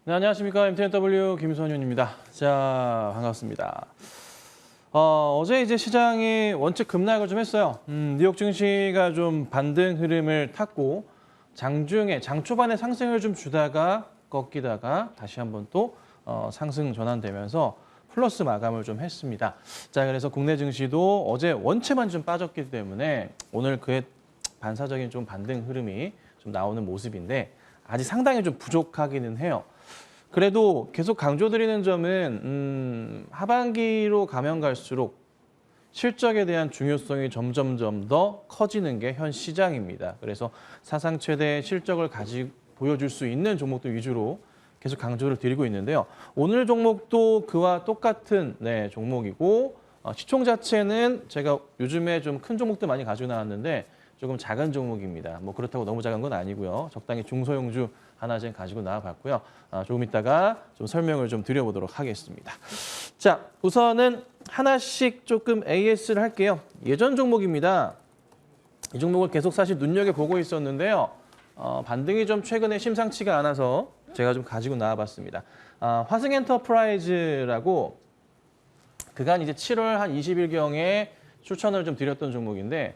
네, 안녕하십니까. MTNW 김선윤입니다. 자, 반갑습니다. 어제 이제 시장이 원칙 급락을 좀 했어요. 뉴욕 증시가 좀 반등 흐름을 탔고 장 초반에 상승을 좀 주다가 꺾이다가 다시 한번 또 상승 전환되면서 플러스 마감을 좀 했습니다. 자, 그래서 국내 증시도 어제 원체만 좀 빠졌기 때문에 오늘 그의 반사적인 좀 반등 흐름이 좀 나오는 모습인데 아직 상당히 좀 부족하기는 해요. 그래도 계속 강조드리는 점은 하반기로 가면 갈수록 실적에 대한 중요성이 점점점 더 커지는 게 현 시장입니다. 그래서 사상 최대 실적을 보여줄 수 있는 종목들 위주로 계속 강조를 드리고 있는데요. 오늘 종목도 그와 똑같은 종목이고 시총 자체는 제가 요즘에 좀 큰 종목들 많이 가지고 나왔는데 조금 작은 종목입니다. 뭐 그렇다고 너무 작은 건 아니고요. 적당히 중소형주 하나 좀 가지고 나와봤고요. 조금 이따가 좀 설명을 좀 드려보도록 하겠습니다. 자, 우선은 하나씩 조금 AS를 할게요. 예전 종목입니다. 이 종목을 계속 사실 눈여겨보고 있었는데요. 반등이 좀 최근에 심상치가 않아서 제가 좀 가지고 나와봤습니다. 화승엔터프라이즈라고 그간 이제 7월 한 20일경에 추천을 좀 드렸던 종목인데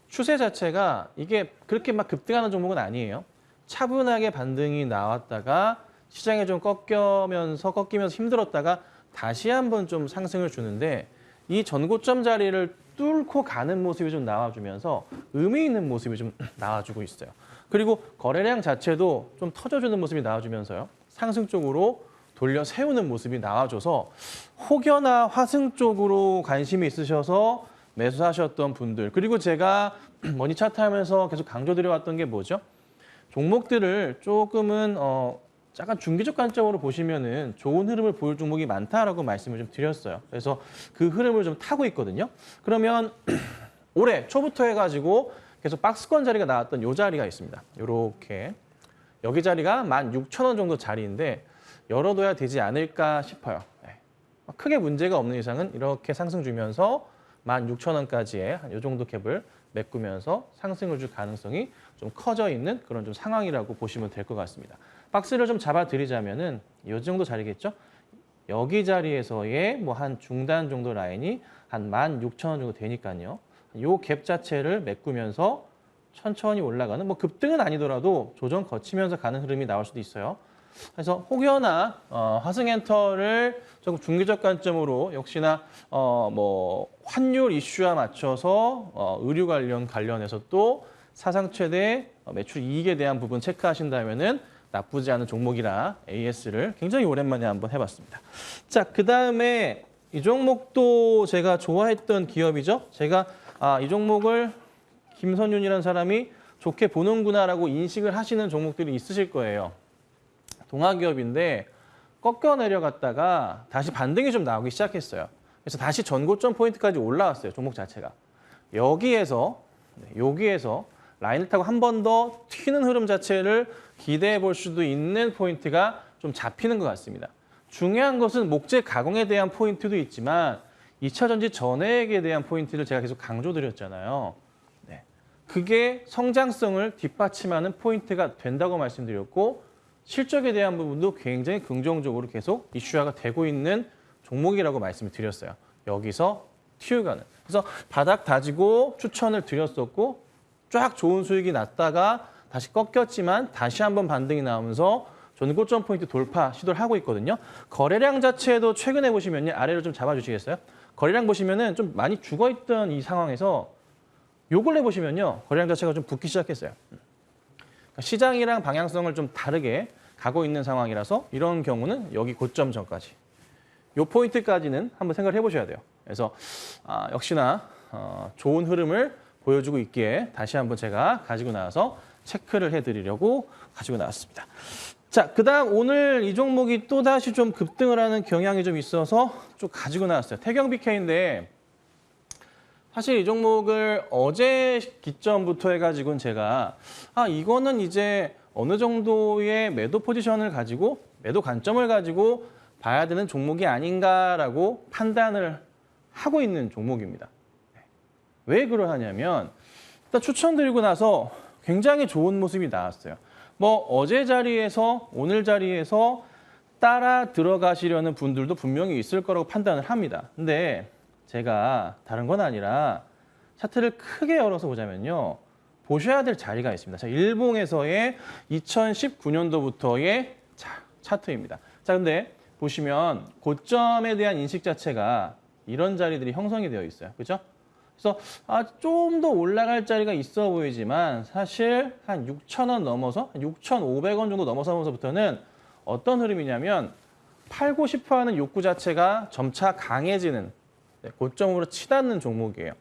추세 자체가 이게 그렇게 막 급등하는 종목은 아니에요. 차분하게 반등이 나왔다가 시장에 좀 꺾이면서 힘들었다가 다시 한번 좀 상승을 주는데 이 전고점 자리를 뚫고 가는 모습이 좀 나와주면서 의미 있는 모습이 좀 나와주고 있어요. 그리고 거래량 자체도 좀 터져주는 모습이 나와주면서요. 상승 쪽으로 돌려 세우는 모습이 나와줘서 혹여나 화승 쪽으로 관심이 있으셔서 매수하셨던 분들, 그리고 제가 머니 차트 하면서 계속 강조드려왔던 게 뭐죠? 종목들을 조금은 약간 중기적 관점으로 보시면은 좋은 흐름을 보일 종목이 많다라고 말씀을 좀 드렸어요. 그래서 그 흐름을 좀 타고 있거든요. 그러면 올해 초부터 해가지고 계속 박스권 자리가 나왔던 이 자리가 있습니다. 이렇게 여기 자리가 16,000원 정도 자리인데 열어둬야 되지 않을까 싶어요. 크게 문제가 없는 이상은 이렇게 상승 주면서 16,000원까지의 이 정도 갭을 메꾸면서 상승을 줄 가능성이 좀 커져 있는 그런 좀 상황이라고 보시면 될 것 같습니다. 박스를 좀 잡아드리자면은 이 정도 자리겠죠? 여기 자리에서의 뭐 한 중단 정도 라인이 한 16,000원 정도 되니까요. 이 갭 자체를 메꾸면서 천천히 올라가는 뭐 급등은 아니더라도 조정 거치면서 가는 흐름이 나올 수도 있어요. 그래서 혹여나 화승엔터를 조금 중기적 관점으로 역시나 뭐 환율 이슈와 맞춰서 의류 관련해서 또 사상 최대 매출 이익에 대한 부분 체크하신다면은 나쁘지 않은 종목이라 AS를 굉장히 오랜만에 한번 해봤습니다. 자, 그다음에 이 종목도 제가 좋아했던 기업이죠. 제가 이 종목을 김선윤이라는 사람이 좋게 보는구나라고 인식을 하시는 종목들이 있으실 거예요. 동아기업인데 꺾여 내려갔다가 다시 반등이 좀 나오기 시작했어요. 그래서 다시 전고점 포인트까지 올라왔어요. 종목 자체가. 여기에서 라인을 타고 한 번 더 튀는 흐름 자체를 기대해 볼 수도 있는 포인트가 좀 잡히는 것 같습니다. 중요한 것은 목재 가공에 대한 포인트도 있지만 2차 전지 전해액에 대한 포인트를 제가 계속 강조드렸잖아요. 그게 성장성을 뒷받침하는 포인트가 된다고 말씀드렸고 실적에 대한 부분도 굉장히 긍정적으로 계속 이슈화가 되고 있는 종목이라고 말씀을 드렸어요. 여기서 튀어가는. 그래서 바닥 다지고 추천을 드렸었고 쫙 좋은 수익이 났다가 다시 꺾였지만 다시 한번 반등이 나오면서 전고점 포인트 돌파 시도를 하고 있거든요. 거래량 자체도 최근에 보시면요. 아래로 좀 잡아주시겠어요? 거래량 보시면은 좀 많이 죽어있던 이 상황에서 요 근래 보시면요. 거래량 자체가 좀 붙기 시작했어요. 시장이랑 방향성을 좀 다르게 가고 있는 상황이라서 이런 경우는 여기 고점 전까지 이 포인트까지는 한번 생각을 해보셔야 돼요. 그래서 역시나 좋은 흐름을 보여주고 있기에 다시 한번 제가 가지고 나와서 체크를 해드리려고 가지고 나왔습니다. 자, 그다음 오늘 이 종목이 또다시 좀 급등을 하는 경향이 좀 있어서 좀 가지고 나왔어요. 태경 BK인데 사실 이 종목을 어제 기점부터 해가지고는 제가 이거는 이제 어느 정도의 매도 포지션을 가지고 매도 관점을 가지고 봐야 되는 종목이 아닌가라고 판단을 하고 있는 종목입니다. 왜 그러하냐면 일단 추천드리고 나서 굉장히 좋은 모습이 나왔어요. 뭐 어제 자리에서 오늘 자리에서 따라 들어가시려는 분들도 분명히 있을 거라고 판단을 합니다. 근데 제가 다른 건 아니라 차트를 크게 열어서 보자면요. 보셔야 될 자리가 있습니다. 자, 일봉에서의 2019년도부터의 차트입니다. 자, 근데 보시면 고점에 대한 인식 자체가 이런 자리들이 형성이 되어 있어요. 그죠? 그래서 좀 더 올라갈 자리가 있어 보이지만 사실 한 6,000원 넘어서 6,500원 정도 넘어서면서부터는 어떤 흐름이냐면 팔고 싶어하는 욕구 자체가 점차 강해지는 고점으로 치닫는 종목이에요.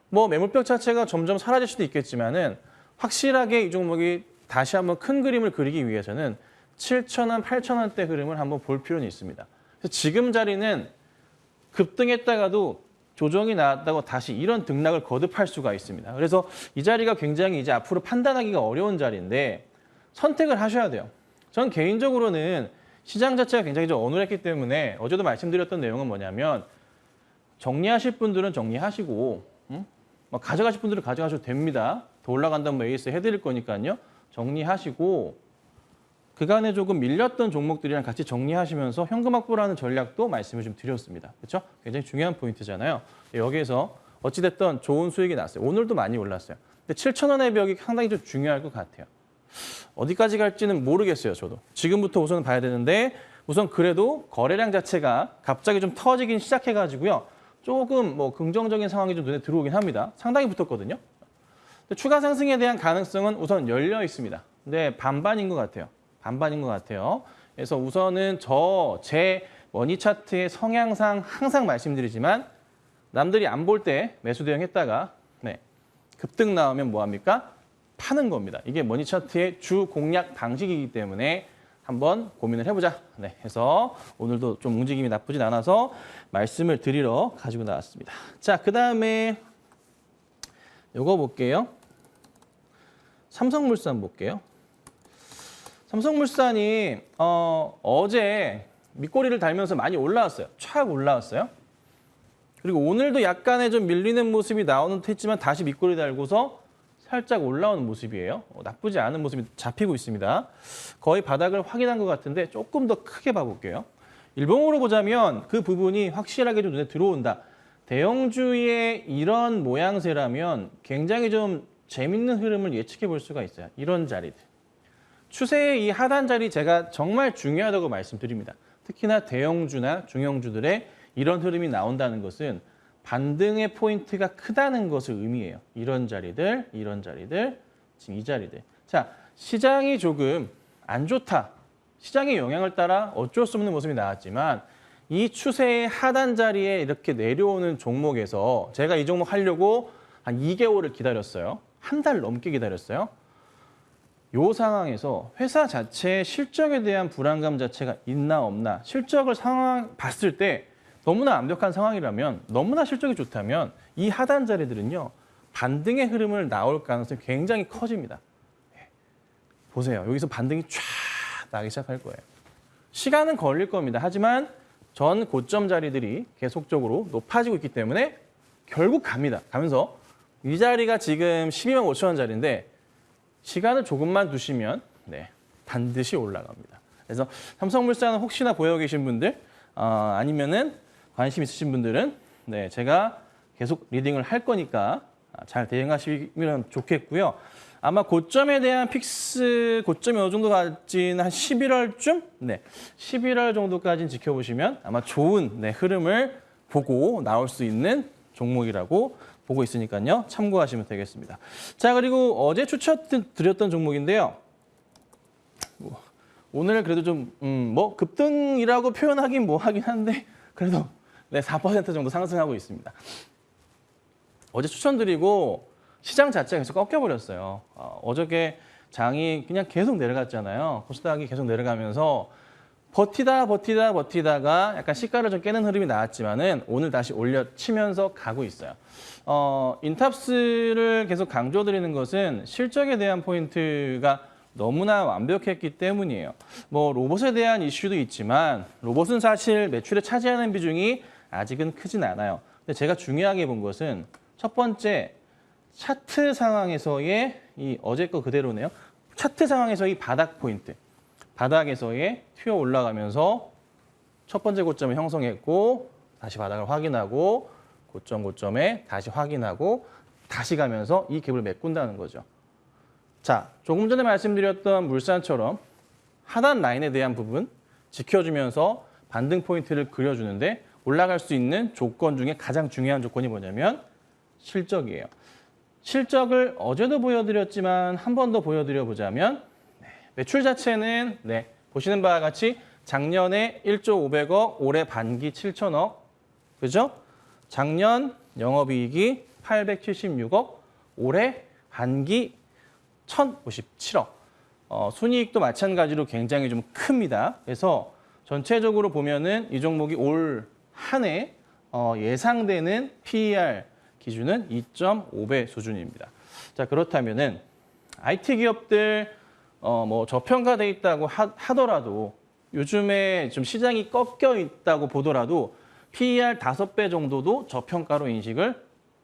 뭐 매물벽 자체가 점점 사라질 수도 있겠지만은 확실하게 이 종목이 다시 한번 큰 그림을 그리기 위해서는 7,000원, 8,000원대 흐름을 한번 볼 필요는 있습니다. 그래서 지금 자리는 급등했다가도 조정이 나왔다고 다시 이런 등락을 거듭할 수가 있습니다. 그래서 이 자리가 굉장히 이제 앞으로 판단하기가 어려운 자리인데 선택을 하셔야 돼요. 전 개인적으로는 시장 자체가 굉장히 좀 어눌했기 때문에 어제도 말씀드렸던 내용은 뭐냐면 정리하실 분들은 정리하시고 가져가실 분들은 가져가셔도 됩니다. 더 올라간다면 AS 해드릴 거니까요. 정리하시고 그간에 조금 밀렸던 종목들이랑 같이 정리하시면서 현금 확보를 하는 전략도 말씀을 좀 드렸습니다. 그렇죠? 굉장히 중요한 포인트잖아요. 여기에서 어찌됐든 좋은 수익이 났어요. 오늘도 많이 올랐어요. 근데 7,000원의 벽이 상당히 좀 중요할 것 같아요. 어디까지 갈지는 모르겠어요, 저도. 지금부터 우선 봐야 되는데 우선 그래도 거래량 자체가 갑자기 좀 터지긴 시작해가지고요. 조금 뭐 긍정적인 상황이 좀 눈에 들어오긴 합니다. 상당히 붙었거든요. 근데 추가 상승에 대한 가능성은 우선 열려 있습니다. 근데 반반인 것 같아요. 반반인 것 같아요. 그래서 우선은 제 머니 차트의 성향상 항상 말씀드리지만 남들이 안 볼 때 매수 대응했다가 급등 나오면 뭐합니까? 파는 겁니다. 이게 머니 차트의 주 공략 방식이기 때문에 한번 고민을 해보자. 해서 오늘도 좀 움직임이 나쁘진 않아서 말씀을 드리러 가지고 나왔습니다. 자, 그다음에 요거 볼게요. 삼성물산 볼게요. 삼성물산이 어제 밑꼬리를 달면서 많이 올라왔어요. 촥 올라왔어요. 그리고 오늘도 약간의 좀 밀리는 모습이 나오는 듯 했지만 다시 밑꼬리 달고서 살짝 올라오는 모습이에요. 나쁘지 않은 모습이 잡히고 있습니다. 거의 바닥을 확인한 것 같은데 조금 더 크게 봐볼게요. 일봉으로 보자면 그 부분이 확실하게 좀 눈에 들어온다. 대형주의 이런 모양새라면 굉장히 좀 재밌는 흐름을 예측해 볼 수가 있어요. 이런 자리들. 추세의 이 하단 자리 제가 정말 중요하다고 말씀드립니다. 특히나 대형주나 중형주들의 이런 흐름이 나온다는 것은 반등의 포인트가 크다는 것을 의미해요. 이런 자리들, 지금 이 자리들. 자, 시장이 조금 안 좋다. 시장의 영향을 따라 어쩔 수 없는 모습이 나왔지만 이 추세의 하단 자리에 이렇게 내려오는 종목에서 제가 이 종목 하려고 한 2개월을 기다렸어요. 한 달 넘게 기다렸어요. 이 상황에서 회사 자체의 실적에 대한 불안감 자체가 있나 없나 실적을 봤을 때 너무나 완벽한 상황이라면 너무나 실적이 좋다면 이 하단 자리들은요. 반등의 흐름을 나올 가능성이 굉장히 커집니다. 보세요. 여기서 반등이 쫙 나기 시작할 거예요. 시간은 걸릴 겁니다. 하지만 전 고점 자리들이 계속적으로 높아지고 있기 때문에 결국 갑니다. 가면서 이 자리가 지금 12만 5천 원 자리인데 시간을 조금만 두시면 반드시 올라갑니다. 그래서 삼성물산은 혹시나 보여 계신 분들 아니면은 관심 있으신 분들은 제가 계속 리딩을 할 거니까 잘 대응하시면 좋겠고요. 아마 고점에 대한 픽스 고점이 어느 정도 갈지는 한 11월쯤? 11월 정도까지는 지켜보시면 아마 좋은 흐름을 보고 나올 수 있는 종목이라고 보고 있으니까요. 참고하시면 되겠습니다. 자, 그리고 어제 추천드렸던 종목인데요. 오늘 그래도 좀 뭐 급등이라고 표현하긴 뭐하긴 한데 그래도 4% 정도 상승하고 있습니다. 어제 추천드리고 시장 자체가 계속 꺾여버렸어요. 어저께 장이 그냥 계속 내려갔잖아요. 코스닥이 계속 내려가면서 버티다가 약간 시가를 좀 깨는 흐름이 나왔지만은 오늘 다시 올려치면서 가고 있어요. 인탑스를 계속 강조드리는 것은 실적에 대한 포인트가 너무나 완벽했기 때문이에요. 뭐 로봇에 대한 이슈도 있지만 로봇은 사실 매출에 차지하는 비중이 아직은 크진 않아요. 근데 제가 중요하게 본 것은 첫 번째 차트 상황에서의 이 어제 거 그대로네요. 차트 상황에서 이 바닥 포인트. 바닥에서의 튀어 올라가면서 첫 번째 고점을 형성했고 다시 바닥을 확인하고 고점에 다시 확인하고 다시 가면서 이 갭을 메꾼다는 거죠. 자, 조금 전에 말씀드렸던 물산처럼 하단 라인에 대한 부분 지켜주면서 반등 포인트를 그려주는데 올라갈 수 있는 조건 중에 가장 중요한 조건이 뭐냐면 실적이에요. 실적을 어제도 보여드렸지만 한 번 더 보여드려 보자면 매출 자체는 보시는 바와 같이 작년에 1조 500억, 올해 반기 7천억, 그죠? 작년 영업이익이 876억, 올해 반기 1,057억. 순이익도 마찬가지로 굉장히 좀 큽니다. 그래서 전체적으로 보면은 이 종목이 올 한 해 예상되는 PER 기준은 2.5배 수준입니다. 자, 그렇다면은 IT 기업들 뭐 저평가돼 있다고 하더라도 요즘에 좀 시장이 꺾여 있다고 보더라도 PER 5배 정도도 저평가로 인식을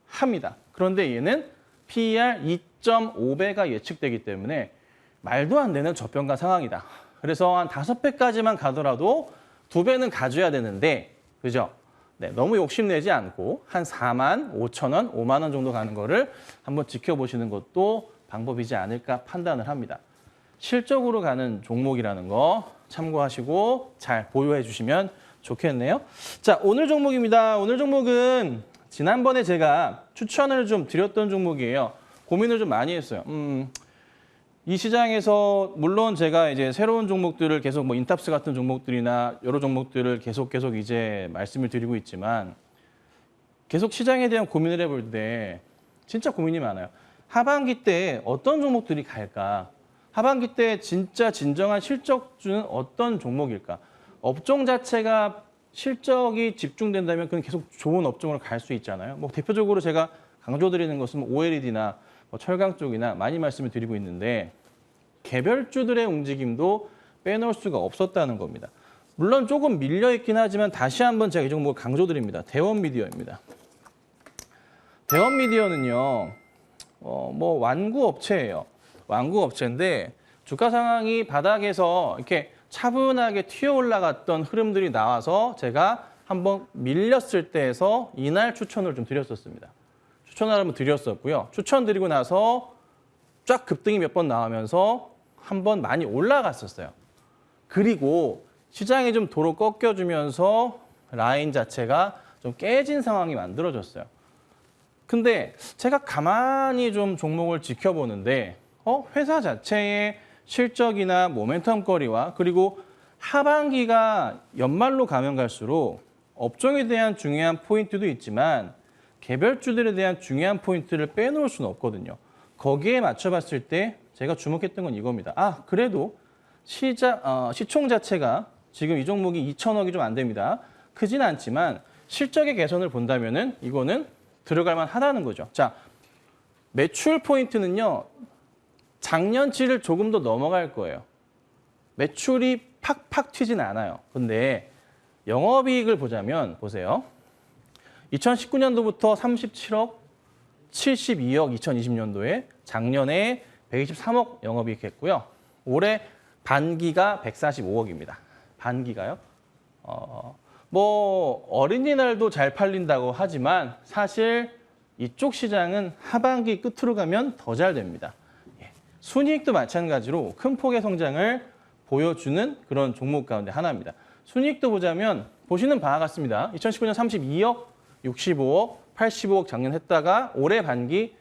합니다. 그런데 얘는 PER 2.5배가 예측되기 때문에 말도 안 되는 저평가 상황이다. 그래서 한 5배까지만 가더라도 2배는 가져야 되는데, 그죠? 네, 너무 욕심내지 않고 한 4만 5천 원, 5만 원 정도 가는 거를 한번 지켜보시는 것도 방법이지 않을까 판단을 합니다. 실적으로 가는 종목이라는 거 참고하시고 잘 보유해 주시면 좋겠네요. 자, 오늘 종목입니다. 오늘 종목은 지난번에 제가 추천을 좀 드렸던 종목이에요. 고민을 좀 많이 했어요. 이 시장에서 물론 제가 이제 새로운 종목들을 계속 뭐 인탑스 같은 종목들이나 여러 종목들을 계속 이제 말씀을 드리고 있지만 계속 시장에 대한 고민을 해볼 때 진짜 고민이 많아요. 하반기 때 어떤 종목들이 갈까? 하반기 때 진짜 진정한 실적주는 어떤 종목일까? 업종 자체가 실적이 집중된다면 그건 계속 좋은 업종으로 갈 수 있잖아요. 뭐 대표적으로 제가 강조드리는 것은 OLED나 철강 쪽이나 많이 말씀을 드리고 있는데 개별주들의 움직임도 빼놓을 수가 없었다는 겁니다. 물론 조금 밀려있긴 하지만 다시 한번 제가 이 종목을 강조드립니다. 대원미디어입니다. 대원미디어는요, 뭐 완구업체예요. 완구업체인데 주가 상황이 바닥에서 이렇게 차분하게 튀어 올라갔던 흐름들이 나와서 제가 한번 밀렸을 때에서 이날 추천을 좀 드렸었습니다. 추천을 한번 드렸었고요. 추천드리고 나서 쫙 급등이 몇 번 나오면서 한번 많이 올라갔었어요. 그리고 시장이 좀 도로 꺾여주면서 라인 자체가 좀 깨진 상황이 만들어졌어요. 근데 제가 가만히 좀 종목을 지켜보는데 회사 자체의 실적이나 모멘텀거리와 그리고 하반기가 연말로 가면 갈수록 업종에 대한 중요한 포인트도 있지만 개별주들에 대한 중요한 포인트를 빼놓을 수는 없거든요. 거기에 맞춰봤을 때 제가 주목했던 건 이겁니다. 그래도 시총 자체가 지금 이 종목이 2천억이 좀 안 됩니다. 크진 않지만 실적의 개선을 본다면은 이거는 들어갈 만하다는 거죠. 자, 매출 포인트는요. 작년치를 조금 더 넘어갈 거예요. 매출이 팍팍 튀진 않아요. 근데 영업이익을 보자면 보세요. 2019년도부터 37억, 72억 2020년도에 작년에 123억 영업이익 했고요. 올해 반기가 145억입니다. 반기가요. 뭐 어린이날도 잘 팔린다고 하지만 사실 이쪽 시장은 하반기 끝으로 가면 더 잘 됩니다. 순이익도 마찬가지로 큰 폭의 성장을 보여주는 그런 종목 가운데 하나입니다. 순이익도 보자면 보시는 바와 같습니다. 2019년 32억, 65억, 85억 작년 했다가 올해 반기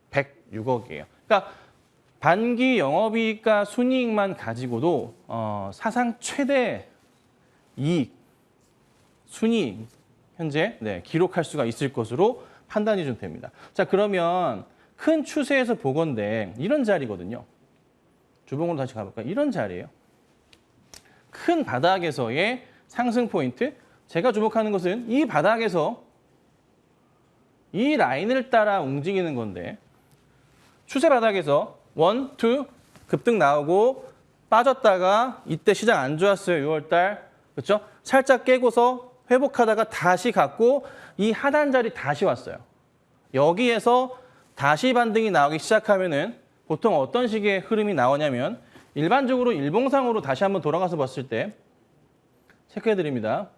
106억이에요. 그러니까 반기 영업이익과 순이익만 가지고도 사상 최대 이익, 순이익 현재 기록할 수가 있을 것으로 판단이 좀 됩니다. 자, 그러면 큰 추세에서 보건대 이런 자리거든요. 주봉으로 다시 가볼까요? 이런 자리예요. 큰 바닥에서의 상승 포인트. 제가 주목하는 것은 이 바닥에서 이 라인을 따라 움직이는 건데 추세 바닥에서 1, 2 급등 나오고 빠졌다가 이때 시장 안 좋았어요. 6월 달. 그렇죠? 살짝 깨고서 회복하다가 다시 갔고 이 하단 자리 다시 왔어요. 여기에서 다시 반등이 나오기 시작하면은 보통 어떤 식의 흐름이 나오냐면 일반적으로 일봉상으로 다시 한번 돌아가서 봤을 때 체크해 드립니다.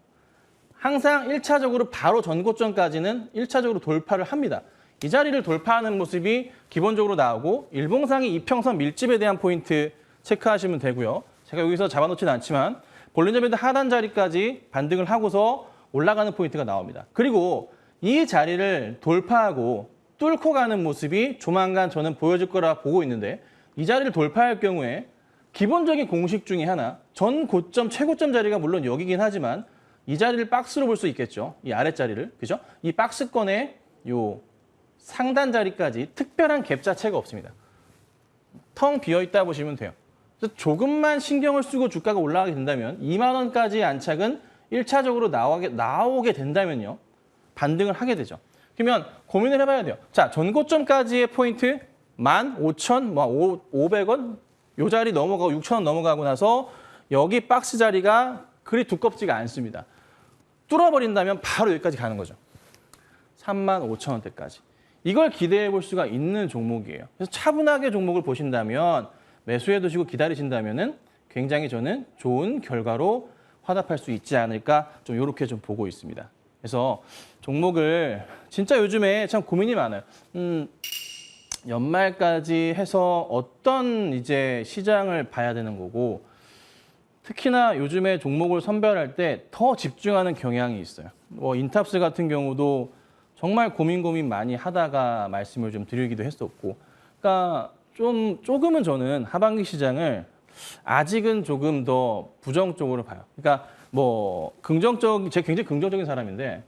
항상 1차적으로 바로 전고점까지는 1차적으로 돌파를 합니다. 이 자리를 돌파하는 모습이 기본적으로 나오고 일봉상의 이평선 밀집에 대한 포인트 체크하시면 되고요. 제가 여기서 잡아놓지는 않지만 볼린저 밴드 하단 자리까지 반등을 하고서 올라가는 포인트가 나옵니다. 그리고 이 자리를 돌파하고 뚫고 가는 모습이 조만간 저는 보여질 거라 보고 있는데 이 자리를 돌파할 경우에 기본적인 공식 중에 하나 전 고점, 최고점 자리가 물론 여기긴 하지만 이 자리를 박스로 볼 수 있겠죠. 이 아랫자리를. 그죠? 이 박스권의 요 상단 자리까지 특별한 갭 자체가 없습니다. 텅 비어있다 보시면 돼요. 그래서 조금만 신경을 쓰고 주가가 올라가게 된다면 2만 원까지의 안착은 1차적으로 나오게 된다면요. 반등을 하게 되죠. 그러면 고민을 해봐야 돼요. 자, 전고점까지의 포인트 15,000, 500원 요 자리 넘어가고 6,000원 넘어가고 나서 여기 박스 자리가 그리 두껍지가 않습니다. 뚫어버린다면 바로 여기까지 가는 거죠. 35,000원대까지. 이걸 기대해 볼 수가 있는 종목이에요. 그래서 차분하게 종목을 보신다면 매수해 두시고 기다리신다면은 굉장히 저는 좋은 결과로 화답할 수 있지 않을까 좀 이렇게 좀 보고 있습니다. 그래서 종목을 진짜 요즘에 참 고민이 많아요. 연말까지 해서 어떤 이제 시장을 봐야 되는 거고 특히나 요즘에 종목을 선별할 때 더 집중하는 경향이 있어요. 뭐 인탑스 같은 경우도 정말 고민 많이 하다가 말씀을 좀 드리기도 했었고, 그러니까 조금은 저는 하반기 시장을 아직은 조금 더 부정적으로 봐요. 그러니까 뭐 제가 굉장히 긍정적인 사람인데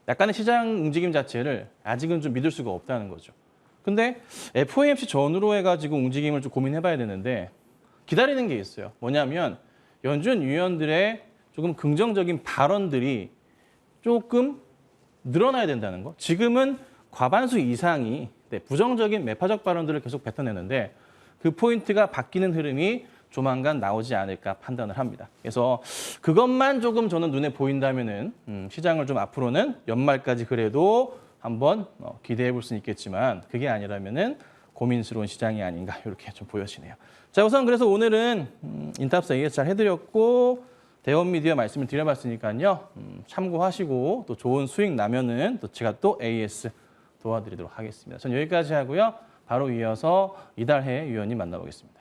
약간의 시장 움직임 자체를 아직은 좀 믿을 수가 없다는 거죠. 근데 FOMC 전후로 해가지고 움직임을 좀 고민해봐야 되는데 기다리는 게 있어요. 뭐냐면 연준 위원들의 조금 긍정적인 발언들이 조금 늘어나야 된다는 거. 지금은 과반수 이상이 부정적인 매파적 발언들을 계속 뱉어내는데 그 포인트가 바뀌는 흐름이 조만간 나오지 않을까 판단을 합니다. 그래서 그것만 조금 저는 눈에 보인다면은 시장을 좀 앞으로는 연말까지 그래도 한번 기대해 볼 수는 있겠지만 그게 아니라면은 고민스러운 시장이 아닌가 이렇게 좀 보여지네요. 자, 우선 그래서 오늘은 인탑스 AS 잘 해드렸고 대원 미디어 말씀을 드려봤으니까요. 참고하시고 또 좋은 수익 나면은 또 제가 또 AS 도와드리도록 하겠습니다. 전 여기까지 하고요. 바로 이어서 이달해 위원님 만나보겠습니다.